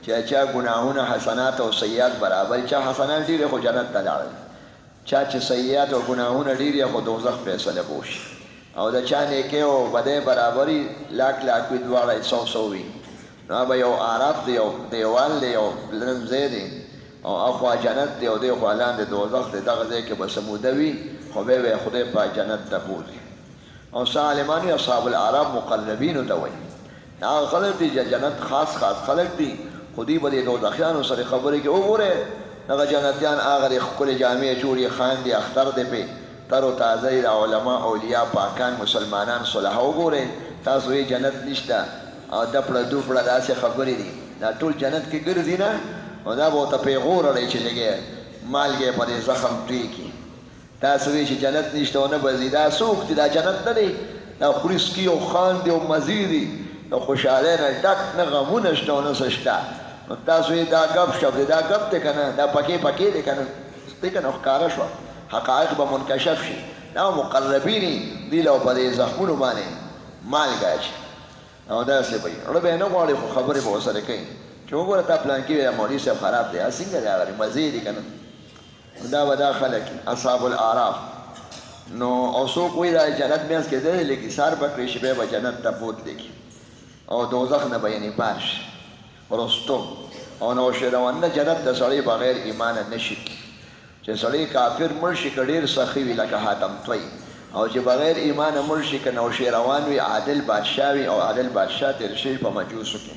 چې چا ګناهونه حسنات او سیئات برابر، چا حسنات ډېرې خو جنت ته لاړل، چا چې سیئات او ګناهونه ډېر خو دوزخ فیصله بوشي، او د چا نیکۍ او بدۍ برابري لاک لاک وي دواړه 100 وي، نو به یو عرب دی، یو دیوال دی، یو لرم ځای دی، او اخوا جنت دی او دی خوا لاندې دوزخ دی. دغه ځای کې به سموده وي، خو بیا به خدای پاک جنت ته بولي. او څه عالمان اصحاب الاعراف مقربینو ته وایي، هغه خلک دي چې جنت خاص خلک دي، خو دوی به د دوزخیانو سره خبرې کوي. وګورئ دغه جنتیان هغه ښکلې جامې جوړې، خاندي، اختر دی پې تر و تازه د علما اولیاء پاکان مسلمانان صلحه. وګورئ تاسو یې جنت نشته او دپړه دوپړه داسې خبرې دي، دا ټول جنت کې ګرځي نه، او دا به ورته پیغور اړی چې لږې مالګې په دې زخم توی کړي. تاسو وایئ چې جنت نشته او نه به ځي، دا څوک دي؟ دا جنت نه دی، دا خوري څکي او خاندي او مزې دي، د خوشحالۍ نه ډک، نه غمونه شته او نه څه شته. نو تاسو یې دا ګپ شپ دی، دا ګپ دی که نه، دا پکې دی که نه، دی که نه ښکاره شوه، حقایق به منکشف شي. دا مقربین دي له په دې زخمونو باندې مالګه اچي او داسې به یې زړه به یې نه غواړي، خو خبرې به ورسره کوي چې وګوره تا پلانکي وایي مولوي صاحب خراب دی، څنګه دی هغه مزې دي که نه. دا به دا خلک اصحاب الاعراف. نو او څوک وایي دا جنت منځ کې دی، لږ ایثار به کړی شي، بیا به جنت ته بوتلی کړي او دوزخ نه به یې نپار شي. رستم او نوشیروان نه جنت ته سړی بغیر ایمانه نشي، چې سړی کافر مړ شي که ډېر سخي وي لکه حاتم طی، او چې بغیر ایمانه مړ شي که نوشیروان وي، عادل بادشاه وي، او عادل بادشاه تېر شوي په مجوسو کې.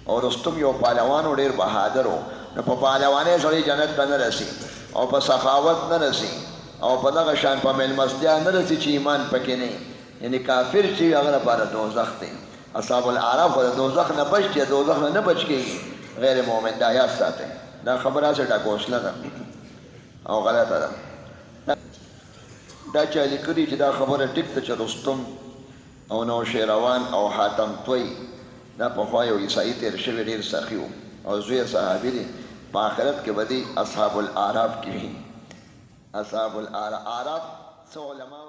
او رستم یو پهلوان و، ډېر بهادر و، نو په پهلوانۍ سړی جنت ته نه رسي، او په سخاوت نه رسي، او په دغه شان په میلمستیا نه رسي چې ایمان پکې نه وي. یعنې کافر چې وي هغه لپاره دوزخ دی. اصحاب الاعراف د دوزخ نه بچ دي، دوزخ نه بچ کېږي، غیر مؤمن دا یاد ساتئ. دا خبره هسې ډاکوسله ده او غلطه ده. دا چا لیکلي چې دا خبره ټیک ده چې رستم او نوشیروان او حاتم طی دا پخوا یو عیسایي تېر شوی ډېر سخي و او زوی صحابي دی، په آخرت کې به دی اصحاب الاعراف کې وي. اصحاب الاعراف څه علما